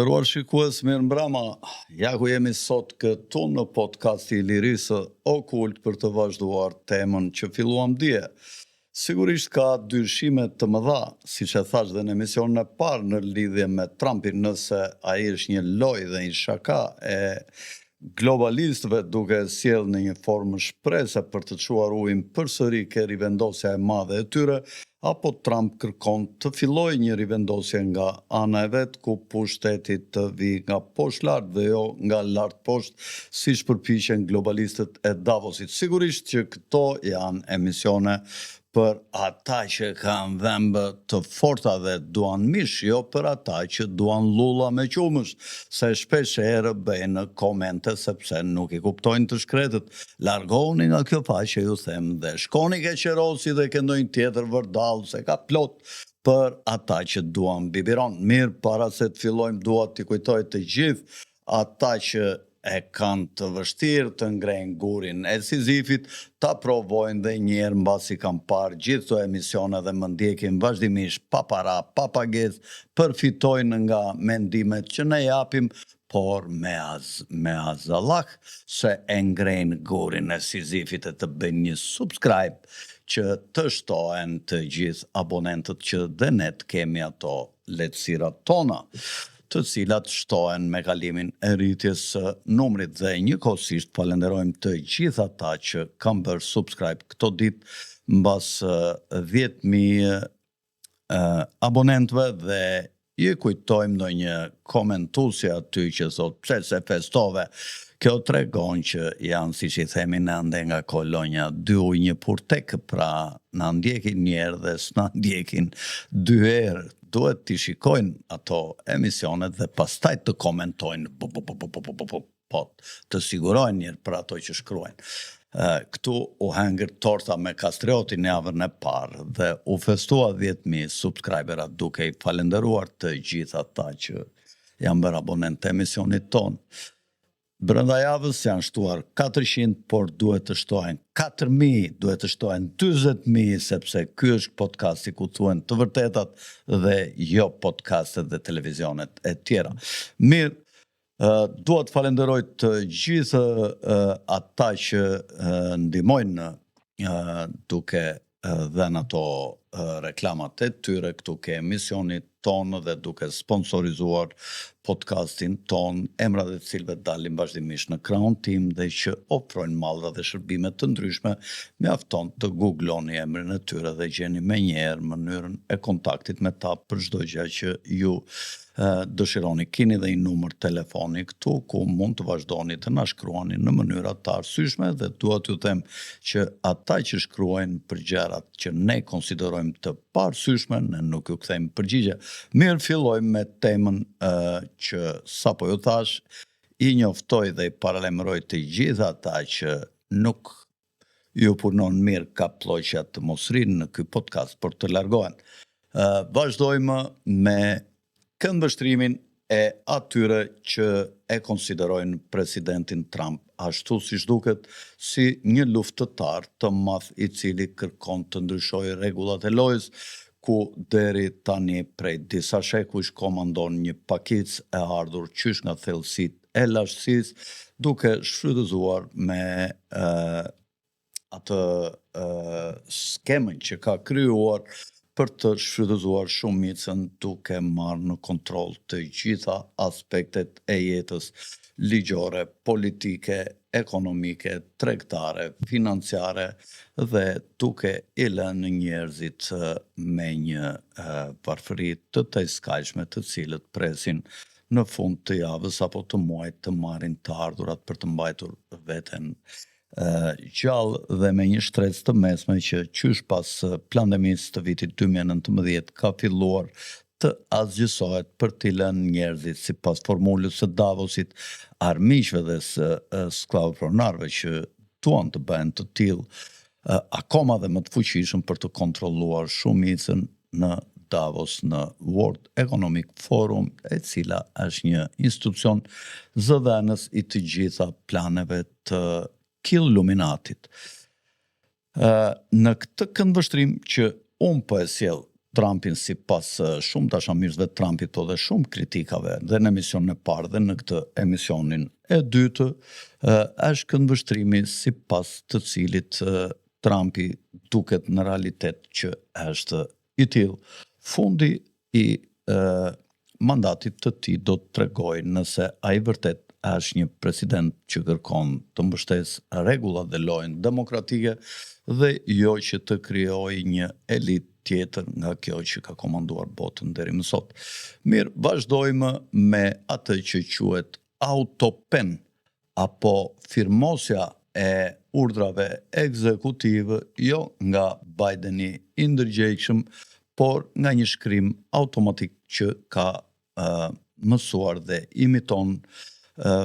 Të nderuar shikues, mirë mbrëma. Ja ku jemi sot këtu në podcasti i Lirisë Okult për të vazhduar temën që filluam dje. Sigurisht ka dyshime të mëdha, siç e thash dhe në emisionin e parë në lidhje me Trumpin, nëse ai është një lojë dhe një shaka e globalistëve duke sjellë në një formë shprese për të çuar ujin përsëri ke rivendosja e madhe e tyre, apo Trump kërkon të fillojë një rivendosje nga ana e vet, ku pushteti të vi nga poshtë lart dhe jo nga lart poshtë, siç përpiqen globalistët e Davosit. Sigurisht që këto janë emisione për ata që kanë dhëmbë të forta dhe duan mish, jo për ata që duan lulla me qumësh, se shpesh herë bëjnë komente sepse nuk i kuptojnë të shkretët. Largohuni nga kjo faqe, ju them, dhe shkoni ke Qerosi dhe ke ndonjë tjetër vërdall, se ka plot për ata që duan biberon. Mirë, para se të fillojmë, dua t'i kujtoj të gjithë ata që e kanë të vështirë të ngrejnë gurin e Sizifit, ta provojnë dhe njerë mbasi kanë parë gjithë të emisione dhe më ndjekin vazhdimisht pa para, pa pagesë, përfitojnë nga mendimet që ne japim, por me azallak se e ngrejnë gurin e Sizifit e të bëjnë një subscribe që të shtohen të gjithë abonentët që dhe ne të kemi ato lehtësirat tona, të cilat shtohen me kalimin e rritjes së numrit, dhe njëkohësisht falenderojmë të gjithë ata që kanë bërë subscribe këto ditë mbas 10.000 abonentëve, dhe ju kujtojmë ndonjë komentuesi aty që thot pse se festove. Kjo tregon që janë, siç i themi ne ande nga kolonja, dy ujë një purtek, pra na ndjekin një herë dhe s'na ndjekin dy herë. Duhet t'i shikojnë ato emisionet dhe pastaj të komentojnë, po të sigurojnë njërë për ato që shkruajnë. Këtu u hengër torta me kastriotin javën e parë dhe u festua 10.000 subscribera, duke i falenderuar të gjithë ata që janë bërë abonent të emisionit tonë. Brenda javës janë shtuar 400, por duhet të shtohen 4.000, duhet të shtohen 20.000, sepse ky është podcasti ku thuhen të vërtetat dhe jo podcastet dhe televizionet e tjera. Mirë, dua të falenderoj të gjithë ata që ndihmojnë duke dhënë ato reklamat e tyre këtu ke emisionit tonë dhe duke sponsorizuar podcastin ton, emra dhe cilëve dalin vazhdimisht në krahun tim dhe që ofrojnë mallra dhe shërbime të ndryshme, mjafton të googloni emrin e tyre dhe gjeni menjëherë mënyrën e kontaktit me ta për çdo gjë që ju dëshironi. Keni dhe një numër telefoni këtu ku mund të vazhdoni të na shkruani në mënyra të arsyeshme, dhe dua t'ju them që ata që shkruajnë për gjërat që ne konsiderojmë të paarsyeshme, ne nuk ju kthejmë përgjigje. Mirë, fillojmë me temën që sapo ju thash. I njoftoj dhe i paralajmëroj të gjithë ata që nuk ju punon mirë ka ploqja të mos rinë në ky podcast por të largohen. Vazhdojmë me këndvështrimin e atyre që e konsiderojnë presidentin Trump ashtu siç duket si një luftëtar të madh i cili kërkon të ndryshojë rregullat e lojës, ku deri tani prej disa shekush komandon një pakicë e ardhur qysh nga thellësitë e lashtësisë, duke shfrytëzuar me atë skemën që ka krijuar për të shfrytëzuar shumicën duke marrë në kontroll të gjitha aspektet e jetës ligjore, politike, ekonomike, tregtare, financiare, dhe duke i lënë njerëzit me një varfëri të tejskajshme të cilët presin në fund të javës apo të muajit të marrin të ardhurat për të mbajtur veten gjallë dhe me një shtresë të mesme që qysh pas pandemisë të vitit 2019 ka filluar të asgjësohet për t'i lënë njerëzit sipas formulës së Davosit, armiqve dhe sklavpronarëve që duan të bëhen të tillë akoma dhe më të fuqishëm për të kontrolluar shumicën në Davos, në World Economic Forum, e cila është një institucion zëdhënës i të gjitha planeve të Illuminatit. Në këtë këndvështrim që unë po e sjell Trumpin si pas shumë dashamirësve të Trumpit, po dhe shumë kritikave, dhe në emisionin e parë dhe në këtë emisionin e dytë, është këndvështrimi si pas të cilit Trumpi duket në realitet që është i tillë. Fundi i mandatit të tij do të tregojë nëse ai vërtet është një president që kërkon të mbështesë rregullat dhe lojën demokratike dhe jo që të krijojë një elitë tjetër nga kjo që ka komanduar botën deri më sot. Mirë, vazhdojmë me atë që quhet autopen apo firmosja e urdhrave ekzekutive jo nga Bideni i ndërgjegjshëm, por nga një shkrim automatik që ka mësuar dhe imiton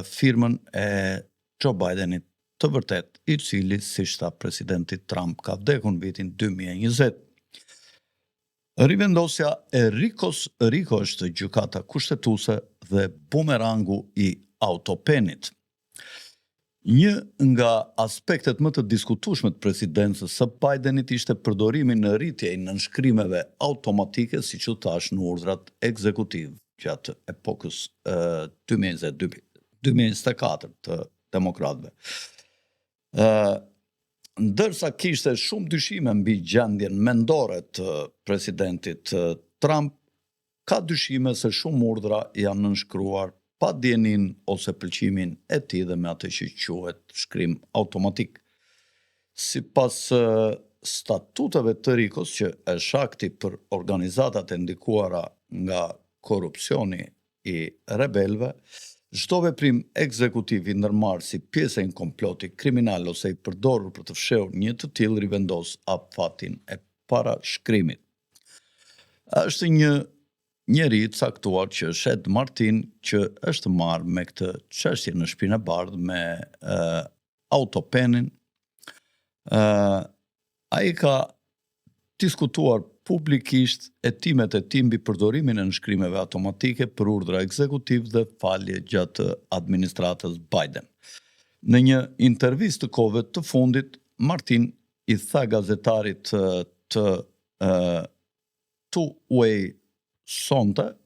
firmën e Joe Bidenit të vërtet, i cili, siç tha presidenti Trump, ka vdekur në vitin 2020. Rivendosja e Rico është gjykata kushtetuese dhe bumerangu i autopenit. Një nga aspektet më të diskutueshme të presidencës së Bidenit ishte përdorimi në rritje i nënshkrimeve automatike, siç u thash, në urdhrat ekzekutiv gjatë epokës 2024 të demokratëve. Ndërsa kishte shumë dyshime mbi gjendjen mendore të presidentit Trump, ka dyshime se shumë urdhra janë nënshkruar pa djenin ose pëlqimin e tij dhe me atë që quhet shkrim automatik. Sipas statuteve të Rikos, që është shakti për organizatat e ndikuara nga korrupsioni i rebelëve, çdo veprim ekzekutiv i ndërmarrë si pjesë e një komploti kriminal ose i përdorur për të fshehur një të tillë rivendos afatin e parashkrimit. Është një njeri i caktuar që është Ed Martin, që është marrë me këtë çështje në Shtëpinë e Bardhë me autopenin. Ai ka diskutuar publikisht hetimet e tij mbi përdorimin e nënshkrimeve automatike për urdhra ekzekutiv dhe falje gjatë administratës Biden. Në një intervistë të kohëve të fundit, Martin i tha gazetarit të Two-Way Sonte,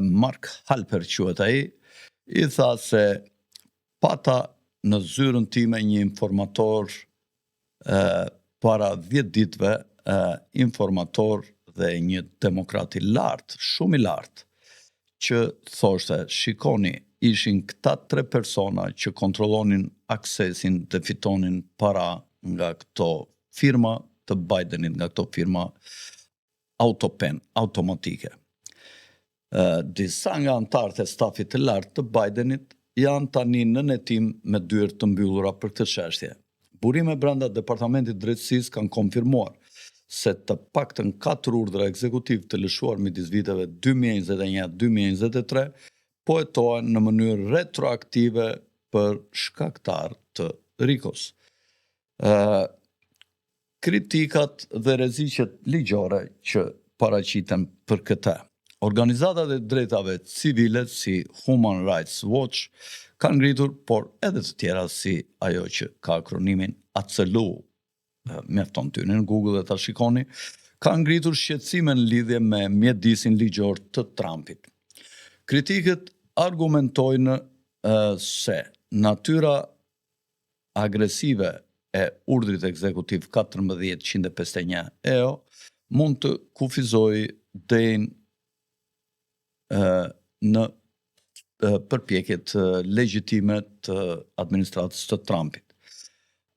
Mark Halper quhet ai, i tha se pata në zyrën time një informator para 10 ditëve, informator dhe një demokrat i lartë, shumë i lartë, që thoshte, shikoni, ishin këta 3 persona që kontrollonin aksesin dhe fitonin para nga këto firma të Bidenit, nga këto firma autopen, automatike. Disa nga anëtarët e stafit të lartë të Bidenit janë tani në hetim me dyert të mbyllura për këtë çështje. Burime brenda Departamentit Drejtësisë kanë konfirmuar se të paktën 4 urdhra ekzekutiv të lëshuar midis viteve 2021-2023 po hetohen në mënyrë retroaktive për shkaktar të Rikos. Kritikat dhe rreziqet ligjore që paraqiten për këtë. Organizatat e drejtave civile si Human Rights Watch kanë ngritur, por edhe të tjera si ajo që ka akronimin ACLU, mjafton ty në Google dhe ta shikoni, kanë ngritur shqetësime në lidhje me mjedisin ligjor të Trumpit. Kritikët argumentojnë se natyra agresive e urdhrit ekzekutiv 1451 EO mund të kufizojë dejnë në përpjekjet legjitime të administratës të Trumpit.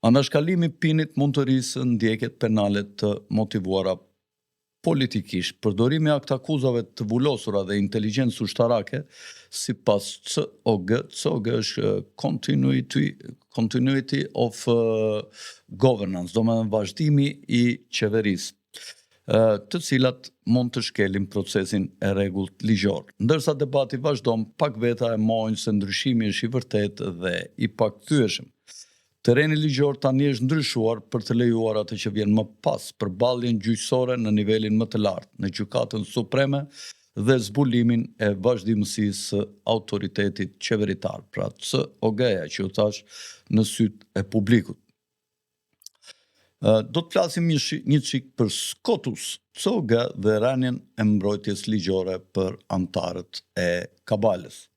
Anashkalimi pinit mund të rrisë ndjekjet penale të motivuara politikisht. Përdorimi i aktakuzave të vulosura dhe inteligjencë ushtarake sipas COG është continuity of governance, domethënë vazhdimi i qeverisë, të cilat mund të shkelin procesin e rregullt ligjor. Ndërsa debati vazhdon, pak veta e mohojnë se ndryshimi është i vërtetë dhe i pakthyeshëm. Tereni ligjor tani është ndryshuar për të lejuar atë që vjen më pas, përballjen gjyqësore në nivelin më të lartë, në Gjykatën Supreme dhe zbulimin e vazhdimësisë së autoritetit qeveritar, pra COG-ja që u thash në syt e publikut. Do të flasim një çik për SCOTUS, COG dhe rënien e mbrojtjes ligjore për antarët e kabalës.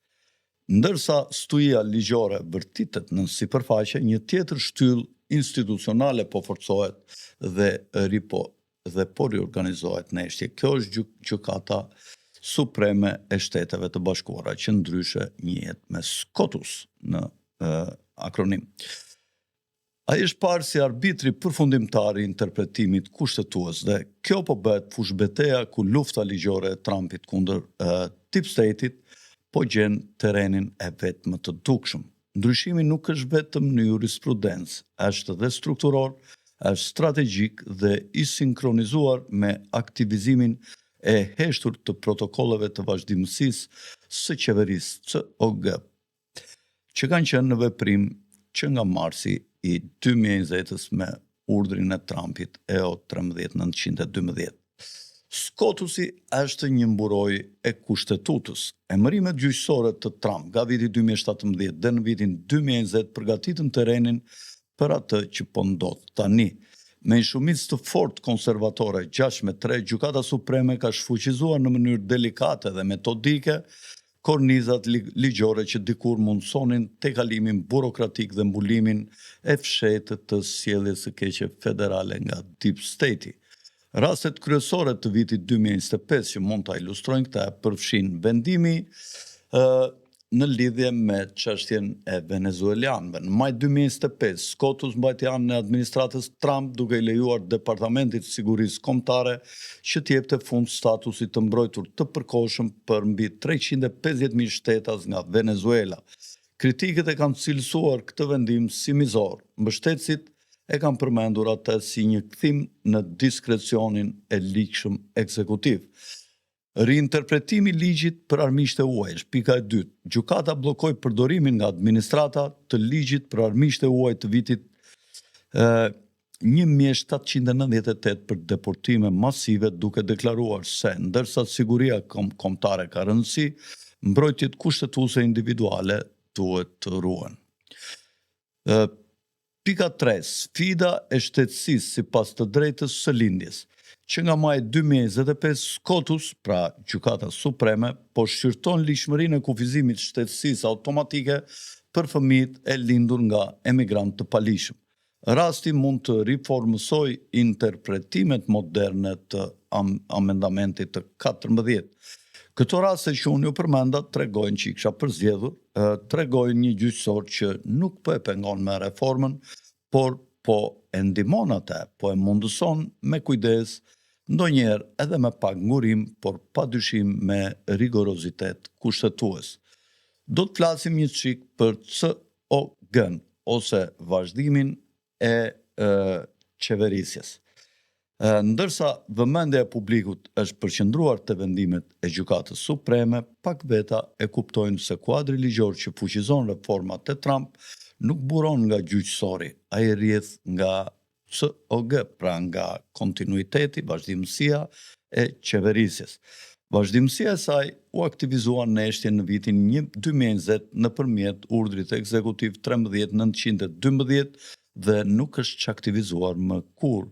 Ndërsa studia ligjore vërtitet në sipërfaqe, një tjetër shtyllë institucionale po forcohet dhe po riorganizohet në eshtje. Kjo është gjykata supreme e Shteteve të Bashkuara, që ndryshe njihet me SCOTUS në akronim. Ai është parë si arbitri përfundimtar i interpretimit kushtetues dhe kjo po bëhet fushbeteja ku lufta ligjore e Trumpit kundër Deep State-it po gjen terrenin e vet më të dukshëm. Ndryshimi nuk është vetëm në jurisprudencë, është edhe strukturor, është strategjik dhe i sinkronizuar me aktivizimin e heshtur të protokolleve të vazhdimësisë së qeverisë COG, që kanë qenë në veprim që nga marsi i 2020 me urdhrin e Trumpit EO 13912. SCOTUS-i është një mburoj e kushtetutës. Emërimet gjyqësore të Trump nga viti 2017 dhe në vitin 2020 përgatitën terrenin për atë që po ndodh tani. Me një shumicë të fortë konservatore 6-3, Gjykata Supreme ka shfuqizuar në mënyrë delikate dhe metodike kornizat ligjore që dikur mundsonin tejkalimin burokratik dhe mbulimin e fshehtë të sjelljes së keqe federale nga Deep State-i. Rastet kryesore të vitit 2025 që mund ta ilustrojnë këtë përfshin vendimi në lidhje me çështjen e venezuelanëve. Në maj 2025, SCOTUS mbajti anën e administratës Trump duke i lejuar Departamentit të Sigurisë Kombëtare që t'i jepte fund statusit të mbrojtur të përkohshëm për mbi 350.000 shtetas nga Venezuela. Kritikët e kanë cilësuar këtë vendim si mizor. Mbështetësit e kanë përmendur atë si një kthim në diskrecionin e ligjshëm ekzekutiv. Riinterpretimi i ligjit për armiqtë e huaj, pika e dytë. Gjykata bllokoi përdorimin nga administrata të ligjit për armiqtë e huaj të vitit 1798 për deportime masive, duke deklaruar se ndërsa siguria kombëtare ka rëndësi, mbrojtjet kushtetuese individuale duhet të ruhen. Pika 3. Sfida e shtetësisë sipas të drejtës së lindjes, që nga maj 2025 SCOTUS, pra Gjykata Supreme, po shqyrton ligjshmërinë e kufizimit shtetësisë automatike për fëmijët e lindur nga emigrantë të palishëm. Rasti mund të riformësoj interpretimet moderne të amendamentit të 14. Këto raste që unë ju përmenda tregojnë që i kisha përzgjedhur, tregojnë një gjyqësor që nuk po e pengon me reformën, por po e ndihmon atë, po e mundëson me kujdes, ndonjëherë edhe me pak ngurim, por padyshim me rigorozitet kushtetues. Do të flasim një çik për COG-n, ose vazhdimin e qeverisjes. Ndërsa vëmendja e publikut është përqendruar te vendimet e Gjykatës Supreme, pak veta e kuptojnë se kuadri ligjor që fuqizon reformat e Trump nuk buron nga gjyqësori, ai rrjedh nga COG, pra nga kontinuiteti, vazhdimësia e qeverisjes. Vazhdimësia e saj u aktivizua në eshtje në vitin 2020 nëpërmjet urdhrit ekzekutiv 13912 dhe nuk është çaktivizuar më kurrë.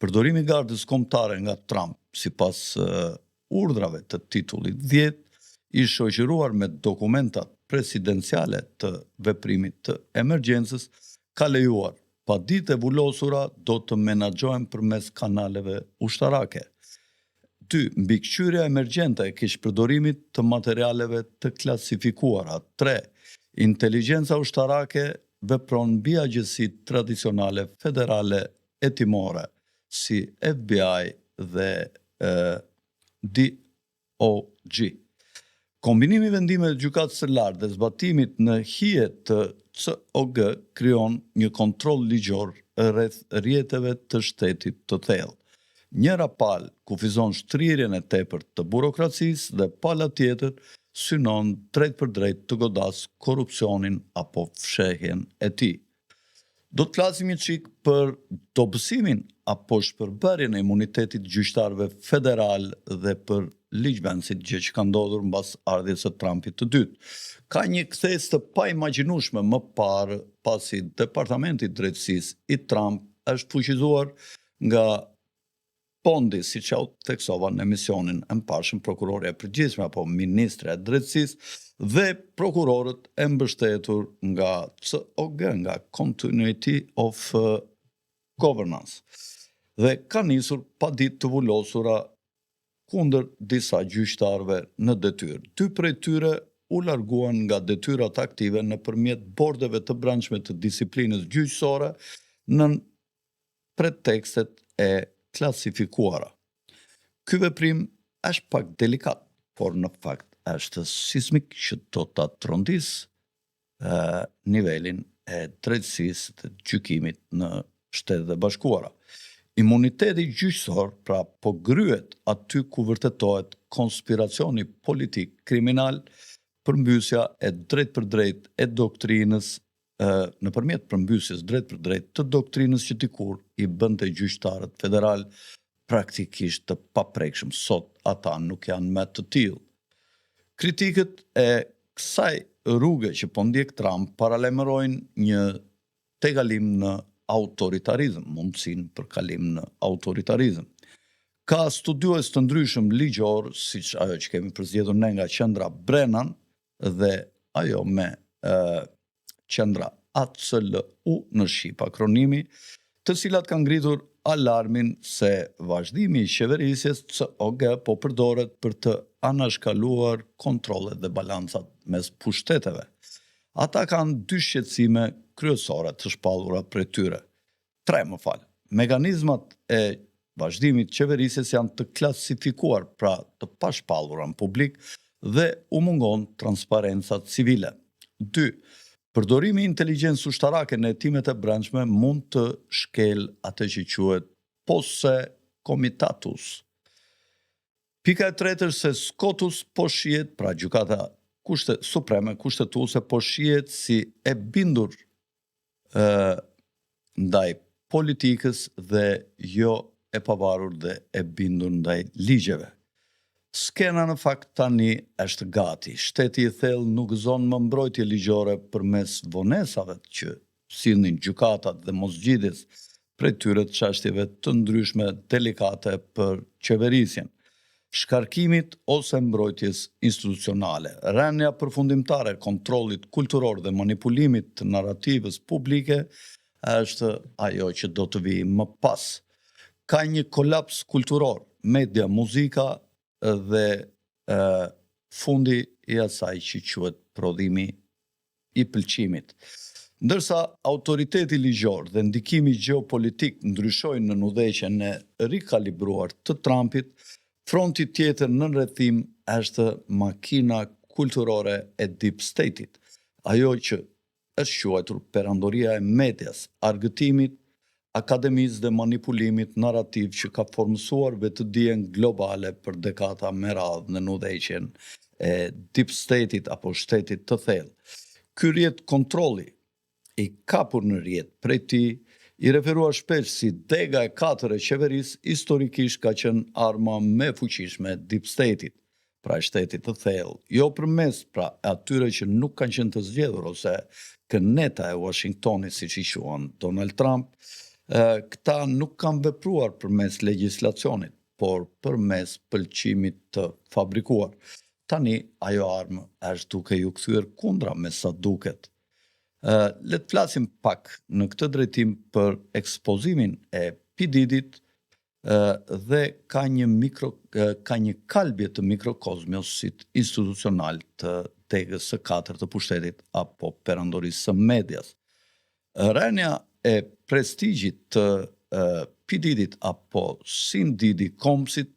Përdorimi i gardës kombëtare nga Trump, sipas urdhrave të titullit 10, i shoqëruar me dokumentat presidenciale të veprimit të emergjencës, ka lejuar paditët e vulosura do të menaxhohen përmes kanaleve ushtarake. 2. Mbikëqyrja emergjente e keqpërdorimit të materialeve të klasifikuara. 3. Inteligjenca ushtarake vepron mbi agjësitë tradicionale federale hetimore, si FBI dhe DOJ. Kombinimi i vendimeve të Gjykatës së Lartë dhe zbatimit në hije të COG krijon një kontroll ligjor rreth rrjeteve të shtetit të thellë. Njëra palë kufizon shtrirjen e tepërt të burokracisë dhe pala tjetër synon drejt për drejt të godas korrupsionin apo fshehjen e tij. Do të flasim një çik për dobësimin apo shpërbërjen e imunitetit gjyqtarëve federal dhe për ligjvendësit, gjë që ka ndodhur mbas ardhjes së Trumpit të dytë. Ka një kthes të paimagjinueshme më parë pasi Departamenti i Drejtësisë i Trump është fuqizuar nga Pondi, si që u theksova në emisionin e mparshëm, prokurorja e përgjithshme apo ministre e drejtësisë dhe prokurorët e mbështetur nga COG, nga Continuity of Governance. Dhe ka nisur pa ditë të vullosura kundër disa gjyqtarëve në detyrë. 2 prej tyre u larguan nga detyrat aktive nëpërmjet bordeve të brendshme të disiplinës gjyqësore në pretekstet e klasifikuara. Ky veprim është pak delikat, por në fakt është sismik që do ta trondisë nivelin e drejtësisë të gjykimit në Shtetet e Bashkuara. Imuniteti gjyqësor pra po gryhet aty ku vërtetohet konspiracioni politik kriminal, përmbysja e drejt për drejt e doktrinës nëpërmjet përmbysjes drejt për drejt të doktrinës që dikur i bënte gjyqtarët federal praktikisht të paprekshëm. Sot ata nuk janë më të tillë. Kritikët e kësaj rruge që po ndjek Trump paralajmërojnë një tejkalim në autoritarizëm, mundësinë për kalim në autoritarizëm. Ka studiues të ndryshëm ligjor, siç ajo që kemi përzgjedhur ne nga qendra Brennan dhe ajo me qendra ACLU në Shqip, akronimi, të cilat kanë ngritur alarmin se vazhdimi i qeverisjes COG po përdoret për të anashkaluar kontrollet dhe balancat mes pushteteve. Ata kanë 2 shqetësime kryesore të shpallura prej tyre. 3, më fal. Mekanizmat e vazhdimit të qeverisjes janë të klasifikuar, pra të pashpallura në publik dhe u mungon transparenca civile. 2. Përdorimi i inteligjencës ushtarake në hetimet e brendshme mund të shkel atë që quhet posse comitatus. Pika e tretë është se SCOTUS po shihet, pra gjykata supreme kushtetuese po shihet si e bindur ndaj politikës dhe jo e pavarur dhe e bindur ndaj ligjeve. Skena në fakt tani është gati. Shteti i thellë nuk gëzon më mbrojtje ligjore përmes vonesave që sillnin gjykatat dhe mosgjidhjes prej tyre të çështjeve të ndryshme delikate për qeverisjen, shkarkimit ose mbrojtjes institucionale. Rënia përfundimtare e kontrollit kulturor dhe manipulimit të narrativës publike është ajo që do të vijë më pas. Ka një kolaps kulturor, media, muzika dhe fundi i asaj që quhet prodhimi i pëlqimit. Ndërsa autoriteti ligjor dhe ndikimi gjeopolitik ndryshojnë në udhëheqjen e rikalibruar të Trumpit, fronti tjetër në rrethim është makina kulturore e deep state-it, ajo që është quajtur perandoria e medias, argëtimit, akademisë dhe manipulimit narrativ që ka formësuar vetëdijen globale për dekada me radhë në udhëheqjen e deep state-it apo shtetit të thellë. Ky rrjet kontrolli i kapur në rrjet prej tij, i referuar shpesh si dega e 4 e qeverisë, historikisht ka qenë arma më e fuqishme e deep state-it, pra shtetit të thellë, jo përmes pra atyre që nuk kanë qenë të zgjedhur ose këneta e Washingtonit, siç i quajnë Donald Trump. Këta nuk kanë vepruar përmes legjislacionit, por përmes pëlqimit të fabrikuar. Tani ajo armë është duke ju kthyer kundra me sa duket. Le të flasim pak në këtë drejtim për ekspozimin e P. Diddyt dhe ka një kalbje të mikrokozmosit institucional të degës së 4 të pushtetit apo perandorisë së medias. Rënia e prestigjit të P. Diddyt apo Sin Diddy Combsit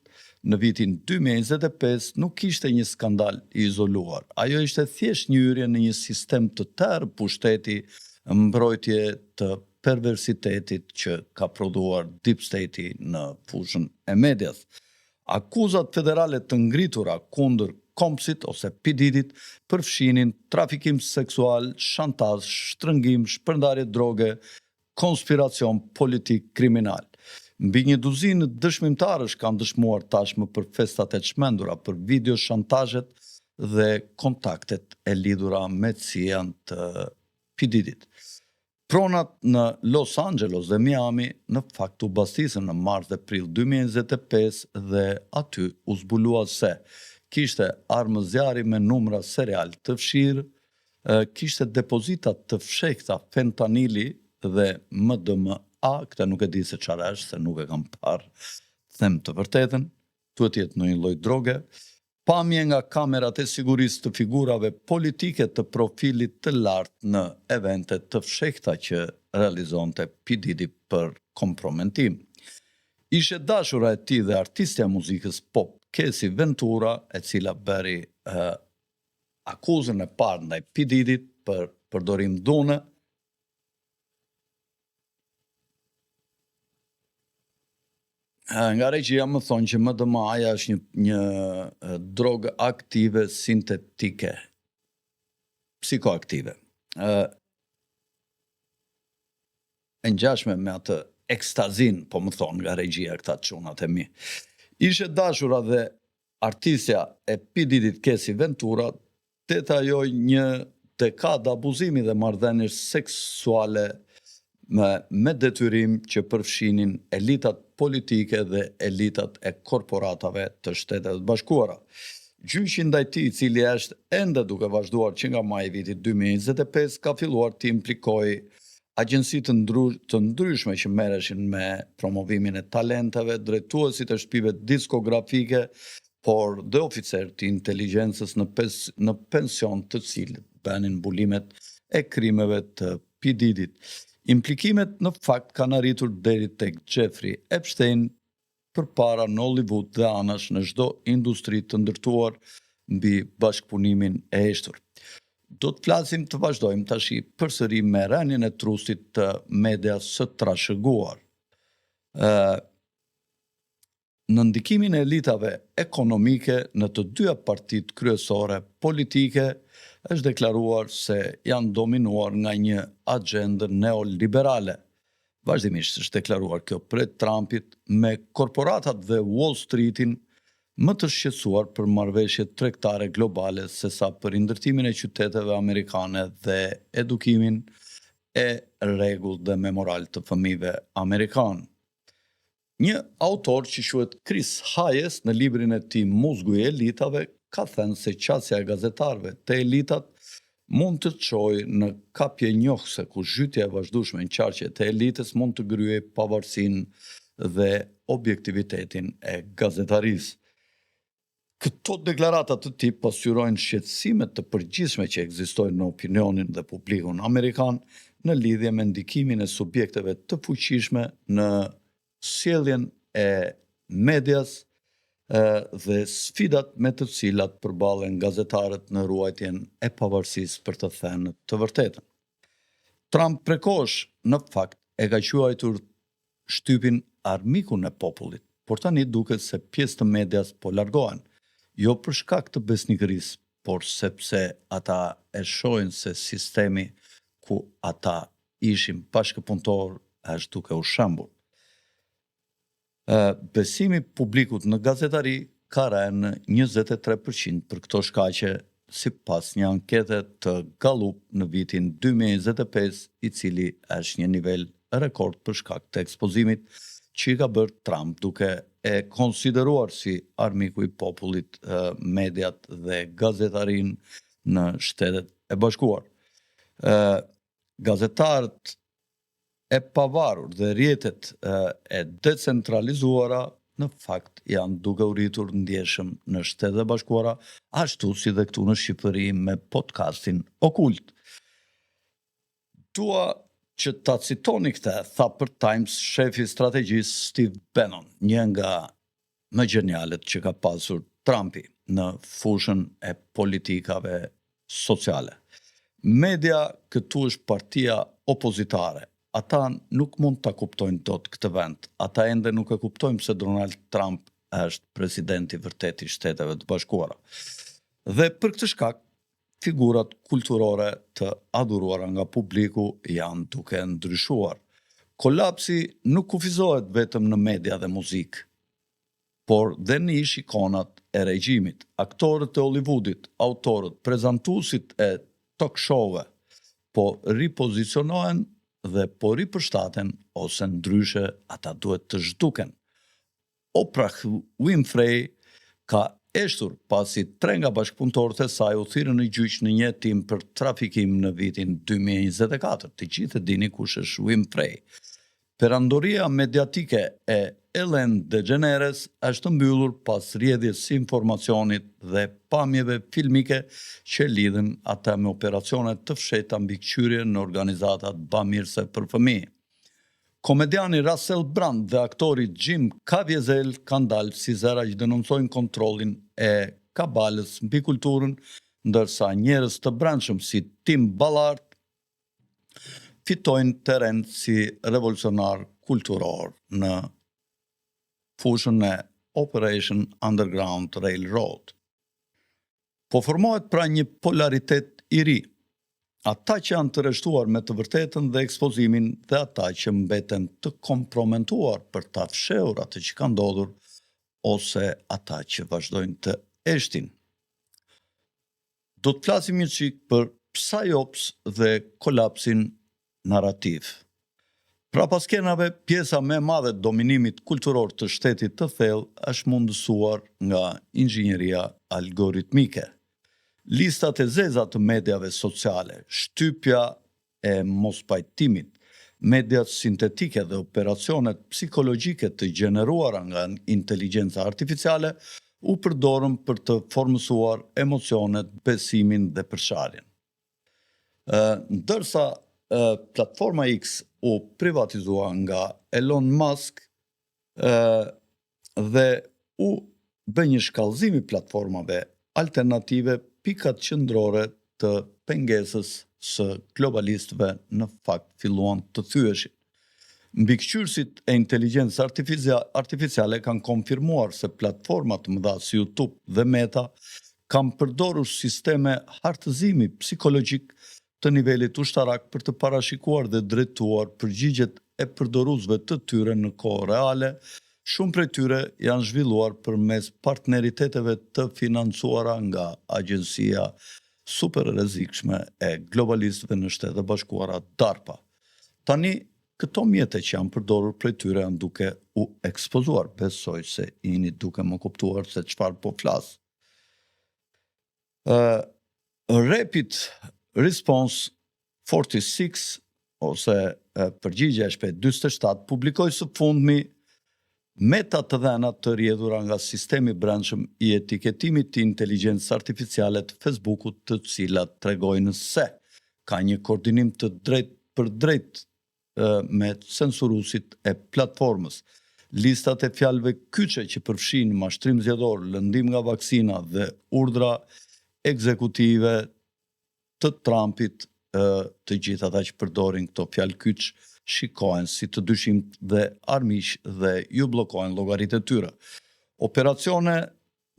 në vitin 2025 nuk ishte një skandal i izoluar. Ajo ishte thjesht një hyrje në një sistem të tërë pushteti, mbrojtje të perversitetit që ka prodhuar deep state-i në fushën e medias. Akuzat federale të ngritura kundër Combsit ose P. Diddyt përfshinin trafikim seksual, shantazh, shtrëngim, shpërndarje droge, konspiracion politik kriminal. Mbi 12 dëshmimtarësh kanë dëshmuar tashmë për festat e çmendura, për video shantazhet dhe kontaktet e lidhura me CIA të P. Diddyt. Pronat në Los Angeles dhe Miami në fakt u bastisën në mars dhe prill 2025 dhe aty u zbulua se kishte armë zjarri me numra serial të fshirë, kishte depozitat të fshehta fentanili dhe MDMA, këta nuk e di se çfarë është, se nuk e kam parë, them të vërtetën, duhet jetë në një lloj droge. Pamje nga kamerat e sigurisë të figurave politike të profilit të lartë në evente të fshehta që realizonte P. Diddy për kompromentim. Ishe dashura e tij dhe artistja muzikës pop Casey Ventura, e cila bëri akuzën e parë ndaj P. Diddyt për përdorim dhune. Nga regjia më thonë që MDMA-ja është një drogë aktive sintetike, psikoaktive. E ngjashme me atë ekstazin, po më thonë nga regjia këta çunat e mi. Ishe dashura dhe artistja e P. Diddyt Casey Ventura detajoi një dekadë abuzimi dhe marrëdhënies seksuale me detyrim që përfshinin elitat politike dhe elitat e korporatave të Shteteve të Bashkuara. Gjyqi ndaj tij, i cili është ende duke vazhduar që nga maji i vitit 2025, ka filluar të implikojë agjenci të ndryshme që merreshin me promovimin e talenteve, drejtuesit e shtëpive diskografike, por dhe oficerë të inteligjencës në pension, të cilët bënin mbulimet e krimeve të P. Diddyt. Implikimet në fakt kanë arritur deri tek Jeffrey Epstein, përpara në Hollywood dhe anash në çdo industri të ndërtuar mbi bashkëpunimin e heshtur. Do të flasim, të vazhdojmë tashi përsëri me rënien e trustit të medias së trashëguar. Në ndikimin e elitave ekonomike në të dyja partitë kryesore politike, është deklaruar se janë dominuar nga një agendë neoliberale. Vazhdimisht është deklaruar kjo prej Trumpit, me korporatat dhe Wall Streetin më të shqetësuar për marrëveshjet tregtare globale sesa për ndërtimin e qyteteve amerikane dhe edukimin e rregull dhe me moral të fëmijëve amerikanë. Një autor që quhet Chris Hayes në librin e tij Muzgu i elitave ka thënë se qasja e gazetarëve të elitat mund të çojë në kapje njohëse ku zhytja e vazhdueshme në qarqe të elitës mund të gryejë pavarësinë dhe objektivitetin e gazetarisë. Këto deklarata të tij pasqyrojnë shqetësimet të përgjithshme që ekzistojnë në opinionin dhe publikun amerikan në lidhje me ndikimin e subjekteve të fuqishme në sjelljen e medias dhe sfidat me të cilat përballen gazetarët në ruajtjen e pavarësisë për të thënë të vërtetën. Trump prekosh në fakt e ka quajtur shtypin armikun e popullit, por tani duket se pjesë të medias po largohen, jo për shkak të besnikërisë, por sepse ata e shohin se sistemi ku ata ishin bashkëpunëtor është duke u shëmbur. Besimi publikut në gazetari ka rënë në 23% për këto shkaqe, sipas një ankete të Gallup në vitin 2025, i cili është një nivel rekord për shkak të ekspozimit që i ka bërë Trump, duke e konsideruar si armiku i popullit mediat dhe gazetarin në Shtetet e Bashkuar. Gazetarët e pavarur dhe rrjetet e decentralizuara në fakt janë duke u rritur ndjeshëm në Shtetet e Bashkuara, ashtu si dhe këtu në Shqipëri me podcastin Okult. Dua që ta citoni këtë, tha për Times shefi strategjisë Steve Bannon, një nga më genialet që ka pasur Trumpi në fushën e politikave sociale. Media këtu është partia opozitare. Ata nuk mund ta kuptojnë dot këtë vend. Ata ende nuk e kuptojnë pse Donald Trump është presidenti vërtet i Shteteve të Bashkuara. Dhe për këtë shkak, figurat kulturore të adhuruara nga publiku janë duke ndryshuar. Kolapsi nuk kufizohet vetëm në media dhe muzikë, por dhe në ish ikonat e regjimit, aktorët e Hollywoodit, autorët, prezantuesit e talk show-ve, po ripozicionohen dhe po ripërshtaten ose ndryshe ata duhet të zhduken. Oprah Winfrey ka eshtur pasi 3 nga bashkëpunëtorët e saj u thirrën në gjyq në një hetim për trafikim në vitin 2024. Të gjithë e dini kush është Winfrey. Perandoria mediatike e Ellen DeGeneres është mbyllur pas rrjedhjes së informacionit dhe pamjeve filmike që lidhen ata me operacione të fshehta mbikëqyrje në organizatat bamirëse për fëmijë. Komediani Russell Brand dhe aktori Jim Caviezel kanë dalë si zera që denoncojnë kontrollin e kabalës mbi kulturën, ndërsa njerëz të brendshëm si Tim Ballard fitojnë terren si revolucionar kulturor në fushën e Operation Underground Railroad. Po formohet pra një polaritet i ri. Ata që janë të rreshtuar me të vërtetën dhe ekspozimin dhe ata që mbeten të kompromentuar për ta fshehur atë që ka ndodhur ose ata që vazhdojnë të eshtin. Do të flasim një çik për psyops dhe kolapsin narrativ. Pra pas skenave, pjesa më e madhe e dominimit kulturor të shtetit të thellë është mundësuar nga inxhinieria algoritmike. Listat e zeza të mediave sociale, shtypja e mospajtimit, mediat sintetike dhe operacionet psikologjike të gjeneruara nga inteligjenca artificiale u përdorën për të formësuar emocionet, besimin dhe përsharjen. Ndërsa platforma X u privatizua nga Elon Musk dhe u bë një shkallëzim i platformave alternative, pikat qendrore të pengesës së globalistëve në fakt filluan të thyeshin. Mbikëqyrësit e inteligjencës artificiale kanë konfirmuar se platformat të mëdha si YouTube dhe Meta kanë përdorur sisteme hartëzimi psikologjik të nivelit ushtarak për të parashikuar dhe drejtuar përgjigjet e përdoruesve të tyre në kohë reale. Shumë prej tyre janë zhvilluar përmes partneriteteve të financuara nga agjencia super rrezikshme e globalistëve në Shtetet e Bashkuara DARPA. Tani këto mjete që janë përdorur prej tyre janë duke u ekspozuar. Besoj se jeni duke më kuptuar se çfarë po flas. Rapid Response 46 ose përgjigje e shpejt 47 publikoi së fundmi meta të dhëna të rrjedhura nga sistemi brendshëm i etiketimit të inteligjencës artificiale të Facebookut, të cilat tregojnë se ka një koordinim të drejt për drejt me censuruesit e platformës. Listat e fjalëve kyçe që përfshin mashtrim zgjedhor, lëndim nga vaksina dhe urdhra ekzekutive të Trumpit, të gjithë ata që përdorin këto fjalë kyç shikohen si të dyshimt dhe armiq dhe ju bllokojnë llogaritë e tyre. Operacione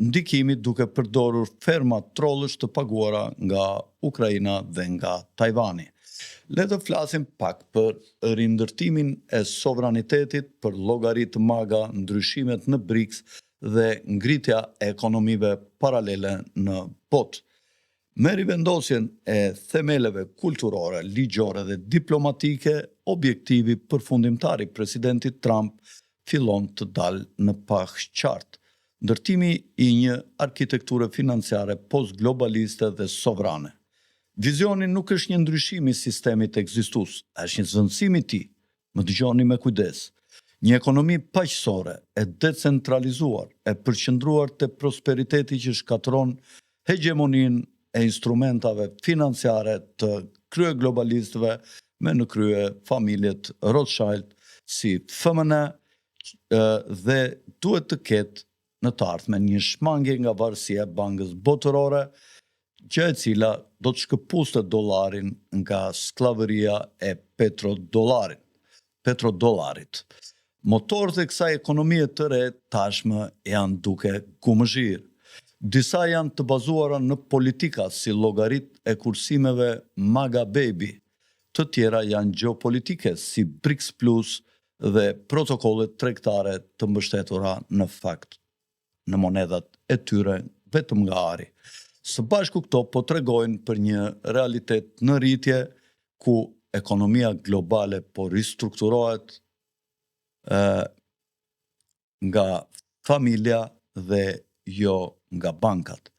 ndikimi duke përdorur ferma trollësh të paguara nga Ukraina dhe nga Tajvani. Le të flasim pak për rindërtimin e sovranitetit, për llogaritë maga, ndryshimet në BRICS dhe ngritja e ekonomive paralele në botë. Me rivendosjen e themeleve kulturore, ligjore dhe diplomatike, objektivi përfundimtar i presidentit Trump fillon të dalë në pahë qartë. Ndërtimi i një arkitekture financiare post-globaliste dhe sovrane. Vizioni nuk është një ndryshim i sistemit ekzistues, është një zvendësim i tij. Më dëgjoni me kujdes. Një ekonomi paqësore, e decentralizuar, e përqendruar te prosperiteti që shkatërron hegemoninë e instrumentave financiare të krye globalistëve me në krye familjet Rothschild si FMN dhe duhet të ketë në të ardhmen një shmangje nga varësia e Bankës Botërore, gjë e cila do të shkëpuste dollarin nga skllavëria e petrodollarit. Motorët e kësaj ekonomie të re tashmë janë duke gumëzhirë. Disa janë të bazuara në politika si llogarit e kursimeve MAGA Baby, të tjera janë gjeopolitike si BRICS Plus dhe protokollet tregtare të mbështetura në fakt në monedat e tyre vetëm nga ari. Së bashku këto po tregojnë për një realitet në rritje ku ekonomia globale po ristrukturohet nga familja dhe jo nga bankat.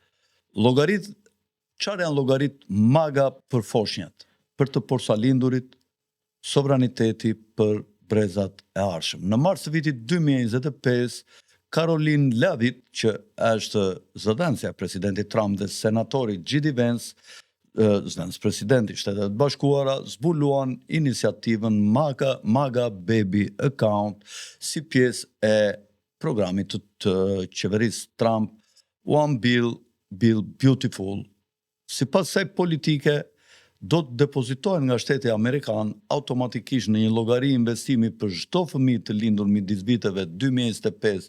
Çfarë janë llogarit maga për foshnjat, për të porsalindurit, sovraniteti për brezat e arshëm. Në mars të vitit 2025, Caroline Leavitt, që është zëdhënësja e presidentit Trump dhe senatori J.D. Vance, zëdhënës presidenti i Shtetet e Bashkuara, zbuluan iniciativën MAGA Baby Account si pjesë e programit të qeverisë Trump One Bill Beautiful. Sipas kësaj politike, do të depozitohen nga shteti amerikan automatikisht në një llogari investimi për çdo fëmijë të lindur midis viteve 2025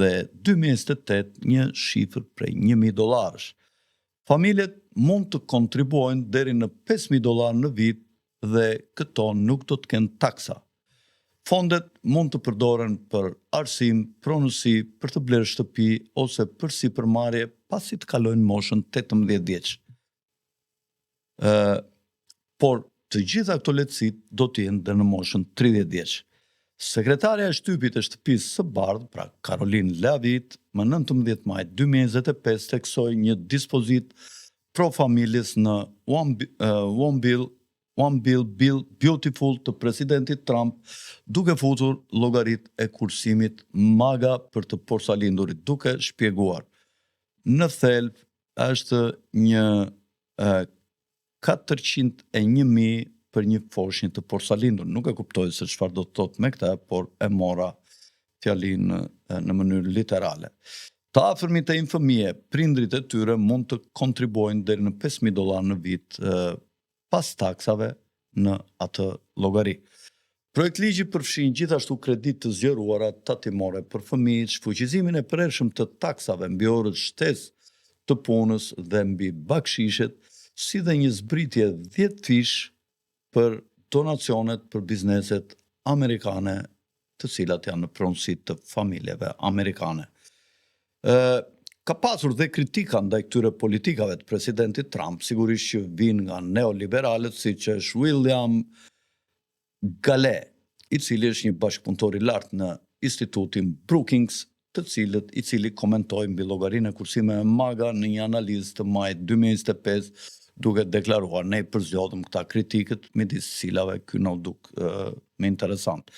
dhe 2028 një shifër prej $1.000. Familjet mund të kontribuojnë deri në $5.000 në vit dhe këto nuk do të kenë taksa. Fondet mund të përdoren për arsim, pronësi, për të blerë shtëpi ose për sipërmarrje pasi të kalojnë moshën 18 vjeç. Por të gjitha këto lehtësitë do të jenë deri në moshën 30 vjeç. Sekretarja e shtypit e shtëpisë së bardhë, pra Caroline Leavitt, më 19 maj 2025 theksoi një dispozit pro familjes në One Bill Beautiful të presidentit Trump, duke futur llogarit e kursimit MAGA për të porsalindurit, duke shpjeguar. Në thelb është një 401.000 për një foshnjë të porsalindur. Nuk e kuptoj se çfarë do të thotë me këtë, por e mora fjalinë në mënyrë literale. Të afërmit e një fëmije, prindrit e tyre mund të kontribuojnë deri në $5.000 në vit pas taksave në atë llogari. Projektligji përfshin gjithashtu kredit të zgjeruara tatimore për fëmijët, shfuqizimin e përhershëm të taksave mbi orët shtesë të punës dhe mbi bakshishet, si dhe një zbritje 10 fish për donacionet për bizneset amerikane, të cilat janë në pronësi të familjeve amerikane. Ka pasur dhe kritika ndaj këtyre politikave të presidentit Trump, sigurisht që vijnë nga neoliberalët, siç është William Galé, i cili është një bashkëpunëtor i lartë në Institutin Brookings, i cili komentoi mbi llogarinë e kursimeve MAGA në një analizë të majit 2025, duke deklaruar ne përzgjodhëm këta kritikët, midis cilave ky na duk më interesant.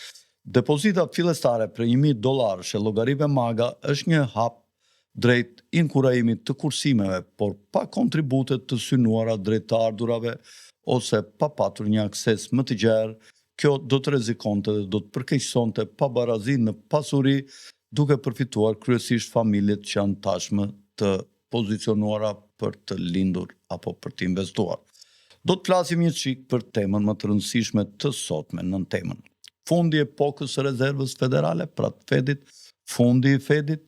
Depozita fillestare për $1.000 e llogarive MAGA është një hap drejt inkurajimit të kursimeve, por pa kontribute të synuara drejt të ardhurave ose pa patur një akses më të gjerë. Kjo do të rrezikonte dhe do të përkeqësonte pabarazinë në pasuri, duke përfituar kryesisht familjet që janë tashmë të pozicionuara për të lindur apo për të investuar. Do të flasim një çik për temën më të rëndësishme të sotme në temën. Fundi i epokës së rezervës federale, pra të Fedit, fundi i Fedit,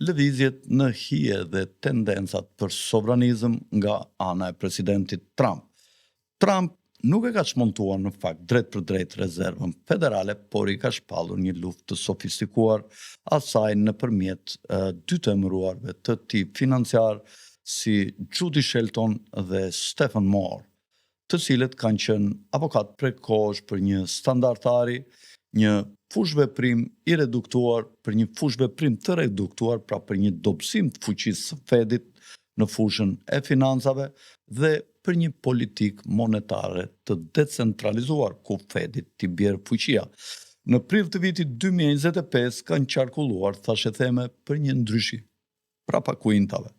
lëvizjet në hije dhe tendencat për sovranizëm nga ana e presidentit Trump. Trump nuk e ka çmontuar në fakt drejt për drejt rezervën federale, por i ka shpallur një luftë të sofistikuar asaj nëpërmjet dy të emëruarve të tij financiar si Judy Shelton dhe Stephen Moore, të cilët kanë qenë avokat prekosh për një standardtari, një fushveprim i reduktuar, për një fushveprim të reduktuar, pra për një dobësim të fuqisë së Fedit në fushën e financave dhe për një politik monetare të decentralizuar ku Fedit t'i bjerë fuqia. Në prill të vitit 2025 kanë qarkulluar, thashë theme, për një ndryshim prapa kuintave.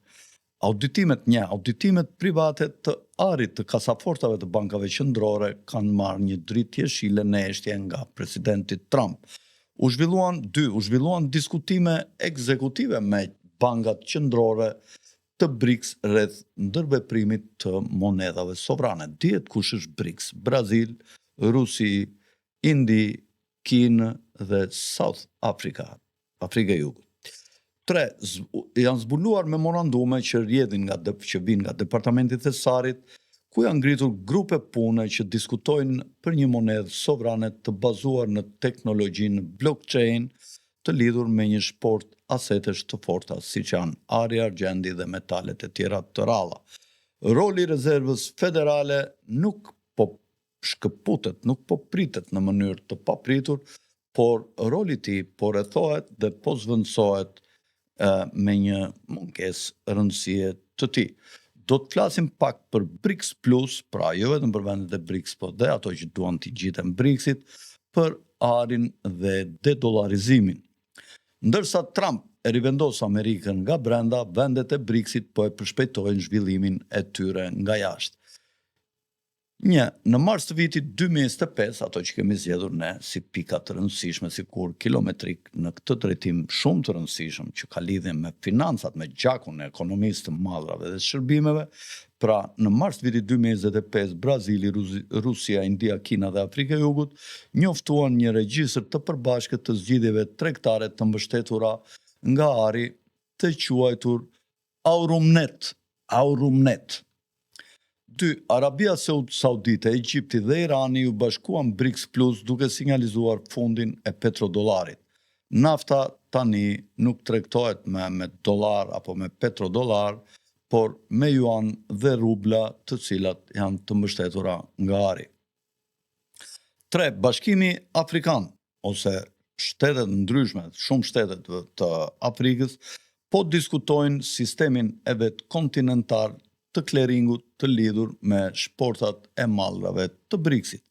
Auditimet private të arit të kasafortave të bankave qendrore kanë marrë një dritë jeshile në eshtje nga presidenti Trump. U zhvilluan diskutime ekzekutive me bankat qendrore të BRICS rreth ndërveprimit të monedhave sovrane. Dihet kush është BRICS: Brazil, Rusi, Indi, Kinë dhe South Africa, Afrika e Jugut. 3. Janë zbuluar memorandume që vinë nga Departamenti i Thesarit, ku janë ngritur grupe pune që diskutojnë për një monedhë sovrane të bazuar në teknologjinë blockchain, të lidhur me një shport asetesh të forta, siç janë ari, argjendi dhe metalet e tjera të ralla. Roli i rezervës federale nuk po shkëputet, nuk po pritet në mënyrë të papritur, por roli i tij po rrethohet dhe po zvendësohet me një mungesë rëndësie të tij. Do të flasim pak për BRICS Plus, pra jo vetëm për vendet e BRICS, po dhe ato që duan të gjiten BRICS-it, për arin dhe dedollarizimin. Ndërsa Trump e rivendos Amerikën nga brenda, vendet e BRICS-it po e përshpejtojnë zhvillimin e tyre nga jashtë. Në mars të vitit 2025, ato që kemi zgjedhur ne si pika të rëndësishme, si kur kilometrik në këtë drejtim shumë të rëndësishëm që ka lidhje me financat, me gjakun e ekonomisë të madrave dhe shërbimeve, pra në mars të vitit 2025, Brazili, Rusia, India, Kina dhe Afrika e Jugut njoftuan një regjistër të përbashkët të zgjidhjeve tregtare të mbështetura nga ari të quajtur Aurumnet. 2. Arabia Saudite, Egjipti dhe Irani u bashkuan BRICS Plus duke sinjalizuar fundin e petrodollarit. Nafta tani nuk tregtohet me dollar apo me petrodollar, por me juan dhe rubla të cilat janë të mbështetura nga ari. 3. Bashkimi Afrikan, ose shtetet ndryshme, shumë shtetet të Afrikës, po diskutojnë sistemin e vet kontinentar të kleringut të lidhur me shportat e mallrave të BRICS-it.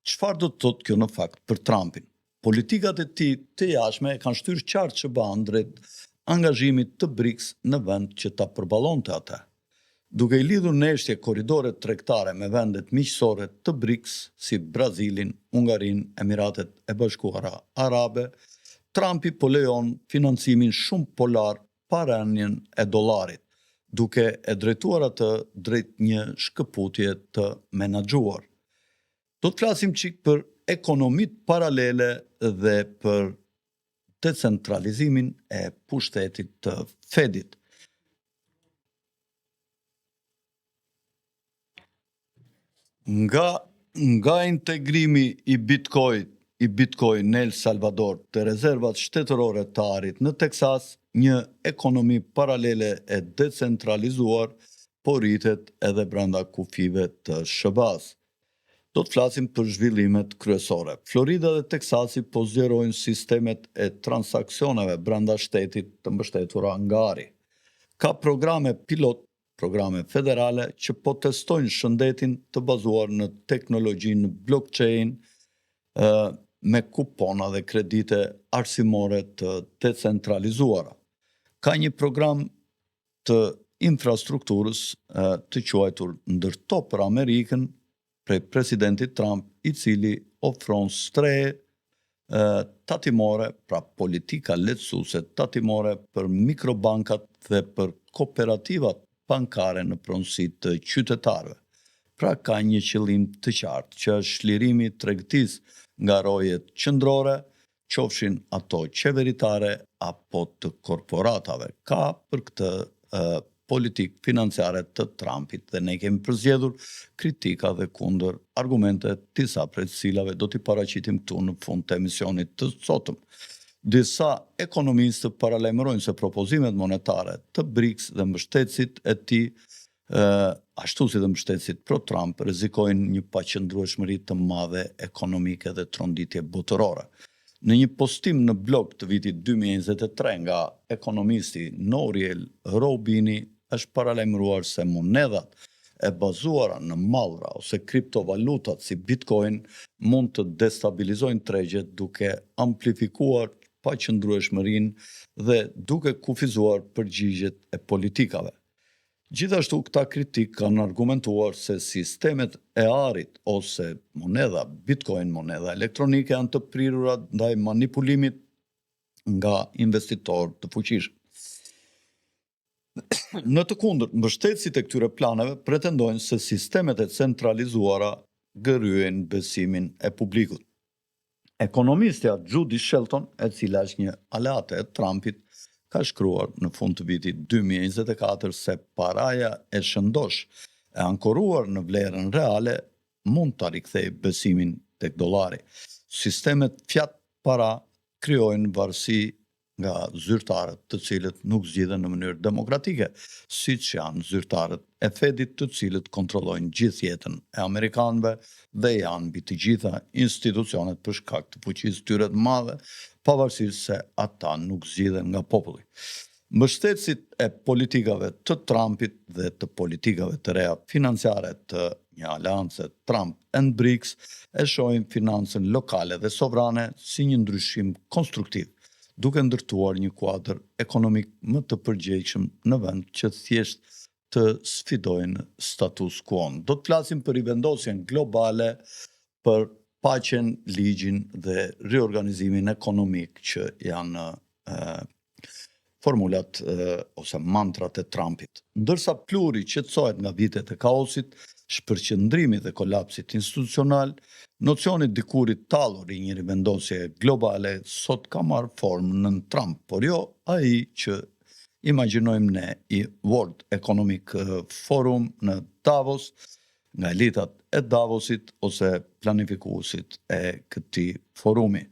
Çfarë do të thotë kjo në fakt për Trumpin? Politikat e tij të jashtme kanë shtyrë qartë çaban drejt angazhimit të BRICS në vend që ta përballonte atë. Duke i lidhur neshtje korridore tregtare me vendet miqësore të BRICS si Brazilin, Hungarinë, Emiratet e Bashkuara Arabe, Trumpi po lejon financimin shumë polar pa rënien e dollarit, duke e drejtuar atë drejt një shkëputje të menaxhuar. Do të flasim çik për ekonomitë paralele dhe për decentralizimin e pushtetit të Fedit. Nga integrimi i Bitcoin në El Salvador të rezervat shtetërore të arit në Teksas, një ekonomi paralele e decentralizuar po rritet edhe brenda kufive të SBA-s. Do të flasim për zhvillimet kryesore. Florida dhe Teksasi po zgjerojnë sistemet e transaksioneve brenda shtetit të mbështetura nga ari. Ka programe pilot, programe federale që po testojnë shëndetin të bazuar në teknologjinë blockchain, me kupona dhe kredite arsimore të decentralizuara. Ka një program të infrastrukturës të quajtur Ndërto për Amerikën prej presidentit Trump, i cili ofron strehe tatimore, pra politika lehtësuese tatimore për mikrobankat dhe për kooperativat bankare në pronësi të qytetarëve. Pra ka një qëllim të qartë që është lirimi i tregtisë nga rojet qendrore, qofshin ato qeveritare apo të korporatave. Ka për këtë politikë financiare të Trumpit dhe ne kemi përzgjedhur kritika dhe kundër argumente disa prej të cilave do t'i paraqitim këtu në fund të emisionit të sotëm. Disa ekonomistë paralajmërojnë se propozimet monetare të BRICS dhe mbështetësit e tij, ashtu si dhe mbështetësit pro-Trump, rrezikojnë një paqëndrueshmëri të madhe ekonomike dhe tronditje botërore. Në një postim në blog të vitit 2023 nga ekonomisti Nouriel Roubini është paralajmëruar se monedhat e bazuara në mallra ose kriptovalutat si Bitcoin mund të destabilizojnë tregjet duke amplifikuar paqëndrueshmërinë dhe duke kufizuar përgjigjet e politikave. Gjithashtu këta kritik kanë argumentuar se sistemet e arit ose monedha Bitcoin, monedha elektronike, janë të prirura ndaj manipulimit nga investitorë të fuqishëm. Në të kundërt, mbështetësit e këtyre planeve pretendojnë se sistemet e centralizuara gërryejnë besimin e publikut. Ekonomistja Judy Shelton, e cila është një aleate e Trumpit, ka shkruar në fund të vitit 2024 se paraja e shëndosh e ankoruar në vlerën reale mund të rikthejë besimin tek dollari. Sistemet fiat para krijojnë varësi nga zyrtarët të cilët nuk zgjidhen në mënyrë demokratike, siç janë zyrtarët e Fedit të cilët kontrollojnë gjithë jetën e amerikanëve dhe janë mbi të gjitha institucionet për shkak të fuqisë tyre të madhe, pavarësisht se ata nuk zgjidhen nga populli. Mbështetësit e politikave të Trumpit dhe të politikave të reja financiare të një aleance Trump and BRICS e shohin financën lokale dhe sovrane si një ndryshim konstruktiv, duke ndërtuar një kuadër ekonomik më të përgjegjshëm në vend që thjesht të sfidojnë status quo-n. Do të flasim për rivendosjen globale, për paqen, ligjin dhe riorganizimin ekonomik që janë formulat ose mantrat e Trumpit. Ndërsa pluri qetësohet nga vitet e kaosit, shpërqendrimit dhe kolapsit institucional, nocioni dikurit tallur i një rivendosje globale sot ka marrë formë nën Trump, por jo ai që imagjinojmë ne i World Economic Forum në Davos, nga elitat e Davosit ose planifikuesit e këtij forumi.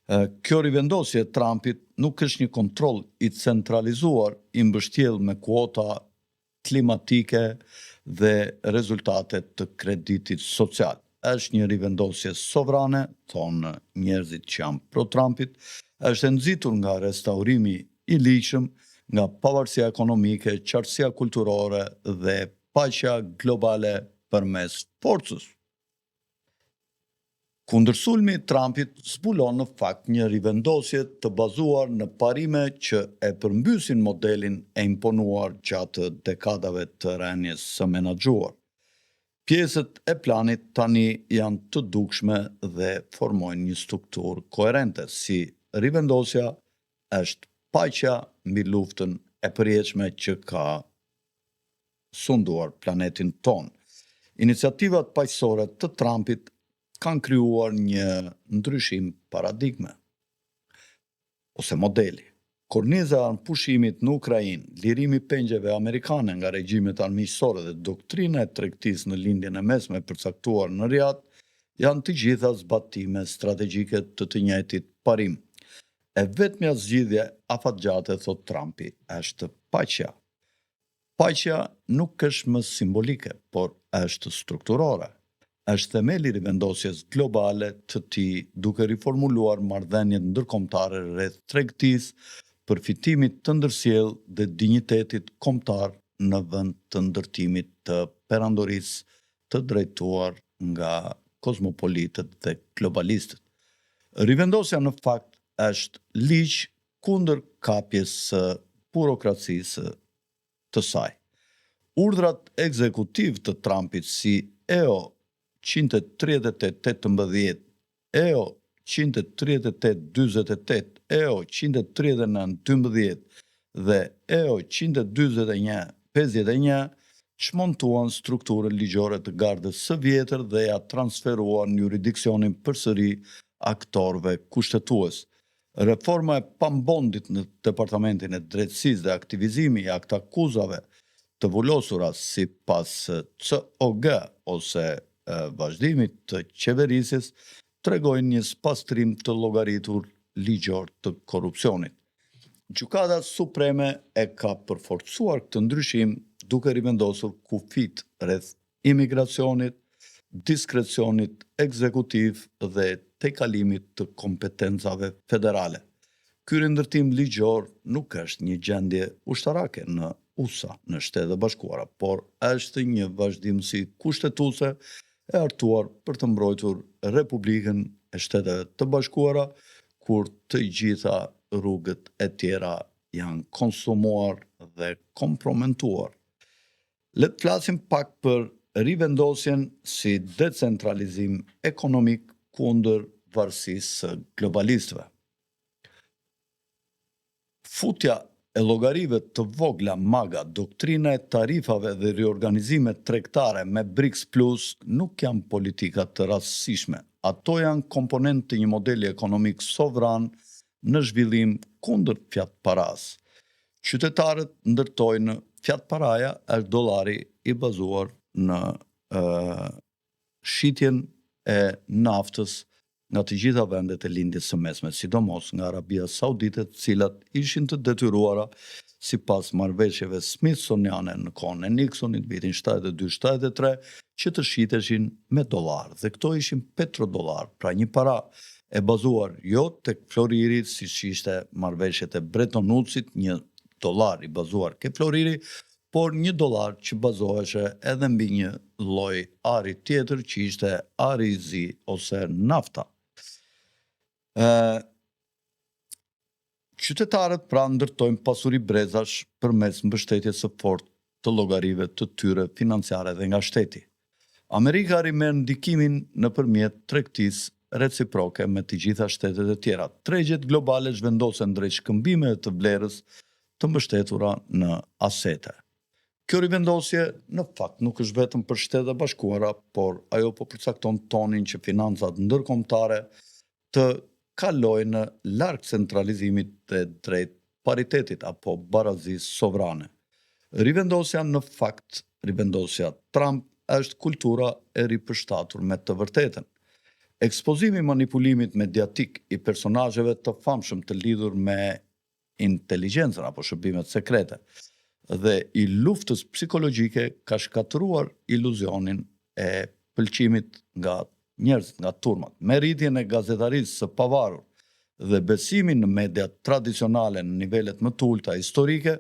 Kjo rivendosje e Trumpit nuk është një kontroll i centralizuar i mbështjellë me kuota klimatike dhe rezultate të kreditit social. Është një rivendosje sovrane, thonë njerëzit që janë pro-Trumpit, është nxitur nga restaurimi i ligjshëm, nga pavarësia ekonomike, qartësia kulturore dhe paqja globale përmes forcës. Kundër sulmi i Trumpit zbulon në fakt një rivendosje të bazuar në parime që e përmbysin modelin e imponuar gjatë dekadave të rënies së menaxhuar. Pjesët e planit tani janë të dukshme dhe formojnë një strukturë koherente, si rivendosja është paqja mbi luftën e përjetshme që ka sunduar planetin ton. Iniciativat paqësore të Trumpit kanë krijuar një ndryshim paradigme ose modeli. Korniza e pushimit në Ukrainë, lirimi i pengjeve amerikane nga regjimet armiqësore dhe doktrina e tregtisë në lindjen e mesme e përcaktuar në Riyadh janë të gjitha zbatime strategjike të njëjtit parim. E vetmja zgjidhje afatgjate, thot Trumpi, është paqja. Paqja nuk është më simbolike, por është strukturore. Është themeli i rivendosjes globale të tij duke riformuluar marrëdhëniet ndërkombëtare rreth tregtisë, përfitimit të ndërsjellë dhe dinjitetit kombëtar në vend të ndërtimit të perandorisë të drejtuar nga kozmopolitët dhe globalistët. Rivendosja në fakt është ligj kundër kapjes së burokracisë të saj. Urdhrat ekzekutiv të Trumpit si EO 138-18, EO 138-48, EO 139-12 dhe EO 141-51 çmontuan strukturën ligjore të gardës së vjetër dhe ja transferuan juridiksionin përsëri aktorëve kushtetues. Reforma e pambondit në Departamentin e Drejtësisë dhe aktivizimi i aktakuzave të vullosura sipas COG ose vazhdimit të qeverisjes tregojnë një spastrim të llogaritur ligjor të korrupsionit. Gjykata Supreme e ka përforcuar këtë ndryshim duke rivendosur kufit rreth imigracionit, diskrecionit ekzekutiv dhe tejkalimit të kompetencave federale. Ky rindërtim ligjor nuk është një gjendje ushtarake në USA, në Shtetet e Bashkuara, por është një vazhdimsi kushtetuese e hartuar për të mbrojtur Republikën e Shteteve të Bashkuara, kur të gjitha rrugët e tjera janë konsumuar dhe komprometuar. Le të flasim pak për rivendosjen si decentralizim ekonomik kundër varësisë së globalistëve. Futja e llogarive të vogla maga, doktrina e tarifave dhe riorganizimet tregtare me BRICS Plus nuk janë politika të rastësishme. Ato janë komponent të një modeli ekonomik sovran në zhvillim kundër fjalëparas. Qytetarët ndërtojnë fjalëparaja është dollari i bazuar në shitjen e naftës nga të gjitha vendet e lindjes së mesme, sidomos nga Arabia Saudite, të cilat ishin të detyruara sipas marrëveshjeve Smithsoniane në kohën e Nixonit, vitin 72-73, që të shiteshin me dollar. Dhe këto ishin petrodollar, pra një para e bazuar jo tek floriri, siç ishte marrëveshjet e Bretton Woodsit, një dollar i bazuar ke floriri, por një dollar që bazoheshe edhe mbi një lloj ari tjetër që ishte ari i zi ose nafta. Qytetarët pra ndërtojnë pasuri brezash përmes mbështetjes së fortë të llogarive të tyre financiare dhe nga shteti. Amerika rimerr ndikimin nëpërmjet tregtisë reciproke me të gjitha shtetet e tjera. Tregjet globale zhvendosen drejt shkëmbimeve të vlerës të mbështetura në asete. Kjo rivendosje në fakt nuk është vetëm për Shtetet e Bashkuara, por ajo po përcakton tonin që financat ndërkombëtare të kalojnë në larg centralizimit dhe drejt paritetit apo barazisë sovrane. Rivendosja Trump është kultura e ripërshtatur me të vërtetën. Ekspozimi i manipulimit mediatik i personazheve të famshëm të lidhur me inteligjencën apo shërbimet sekrete dhe i luftës psikologjike ka shkatëruar iluzionin e pëlqimit nga njerëzit, nga turmat. Me rritjen e gazetarisë së pavarur dhe besimin në mediat tradicionale në nivelet më të ulta historike,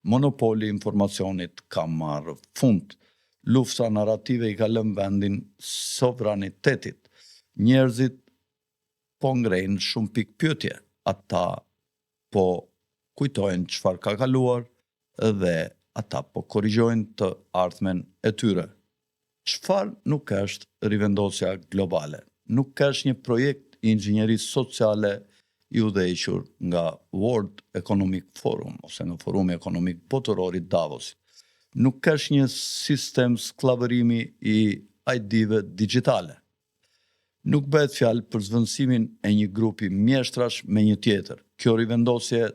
monopoli i informacionit ka marrë fund. Lufta narrative i ka lënë vendin sovranitetit. Njerëzit po ngrejnë shumë pikë pyetje. Ata po kujtojnë çfarë ka kaluar dhe ata po korrigjojnë të ardhmen e tyre. Çfarë nuk është rivendosja globale? Nuk është një projekt i inxhinierisë sociale i udhëhequr nga World Economic Forum ose nga Forumi Ekonomik Botëror i Davosit. Nuk është një sistem skllavërimi i ID-ve digjitale. Nuk bëhet fjalë për zvendësimin e një grupi mjeshtrash me një tjetër. Kjo rivendosje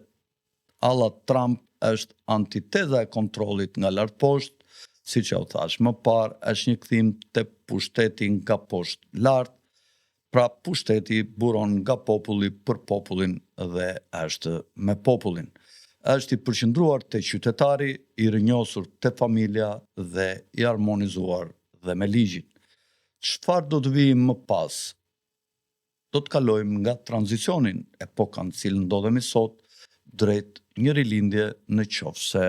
alla Trump është antiteza e kontrollit nga lart poshtë, siç u thash më parë, është një kthim te pushteti nga poshtë lart, pra pushteti buron nga populli për popullin dhe është me popullin. Është i përqendruar te qytetari, i rrënjosur te familja dhe i harmonizuar dhe me ligjin. Çfarë do të vijë më pas? Do të kalojmë nga tranzicionin, epoka në cilën ndodhemi sot, drejt një rilindje në qoftë se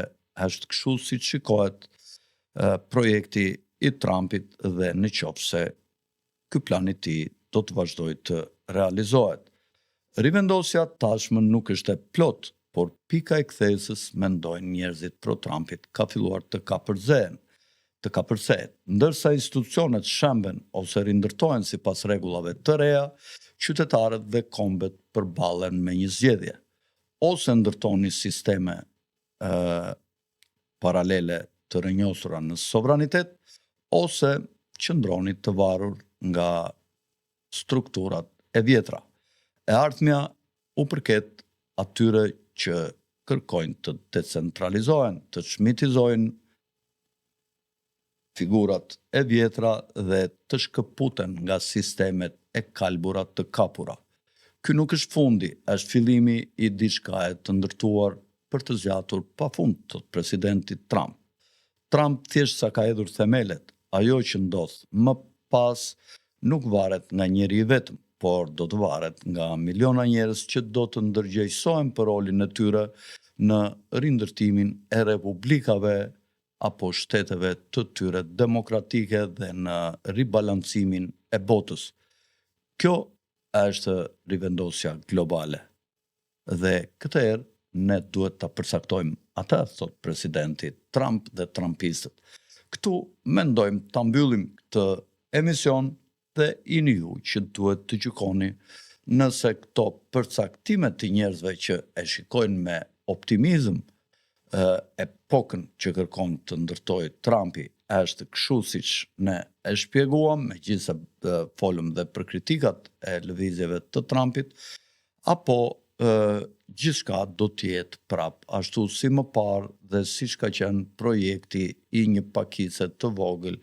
është kështu siç shikohet projekti i Trumpit dhe në qoftë se ky plan i tij do të vazhdojë të realizohet. Rivendosja tashmë nuk është e plot, por pika e kthesës, mendojnë njerëzit pro Trumpit, ka filluar të kapërcehet. Ndërsa institucionet shemben ose rindërtohen sipas rregullave të reja, qytetarët dhe kombet përballen me një zgjedhje. Ose ndërtoni sisteme paralele të rrënjosura në sovranitet, ose qëndroni të varur nga strukturat e vjetra. E ardhmja u përket atyre që kërkojnë të decentralizohen, të çmitizojnë figurat e vjetra dhe të shkëputen nga sistemet e kalbura të kapura. Ky nuk është fundi, është fillimi i diçkaje të ndërtuar për të zgjatur pafund të presidentit Trump. Trump thjesht sa ka hedhur themelet, ajo që ndodh më pas nuk varet nga njeri i vetëm, por do të varet nga miliona njerëz që do të ndërgjegjësohen për rolin e tyre në rindërtimin e republikave apo shteteve të tyre demokratike dhe në ribalancimin e botës. Kjo është rivendosja globale. Dhe këtë herë ne duhet ta përcaktojmë atë, thot presidenti Trump dhe trumpistët. Këtu mendojmë ta mbyllim këtë emision dhe jeni ju që duhet të gjykoni nëse këto përcaktime të njerëzve që e shikojnë me optimizëm epokën që kërkon të ndërtojë Trumpi është kështu siç ne e shpjeguam, megjithëse folëm dhe për kritikat e lëvizjeve të Trumpit, apo gjithçka do të jetë prap ashtu si më parë dhe siç ka qenë projekti i një pakice të vogël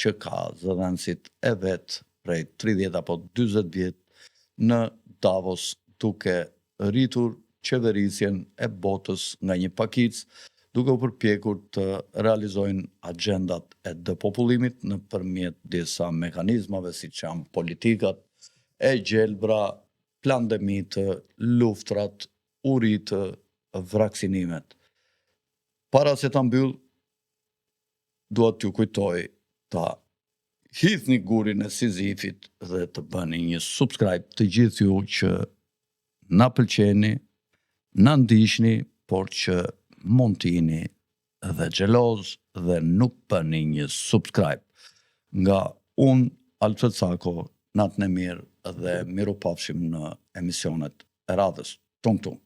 që ka zëdhënësit e vet prej 30 apo 40 vjet në Davos, duke rritur qeverisjen e botës nga një pakic, duke u përpjekur të realizojnë agendat e depopullimit nëpërmjet disa mekanizmave siç janë politikat e gjelbra, plandemitë, luftrat, uritë, vraksinimet. Para se ta mbyll, dua t'ju kujtoj ta hidhni gurin e Sizifit dhe të bëni një subscribe të gjithë ju që na pëlqeni, na ndiqni, por që mund t'jini dhe xheloz dhe nuk bëni një subscribe. Nga unë, Alfred Sako, natën e mirë dhe mirupafshim në emisionet e radhës. Tung tung.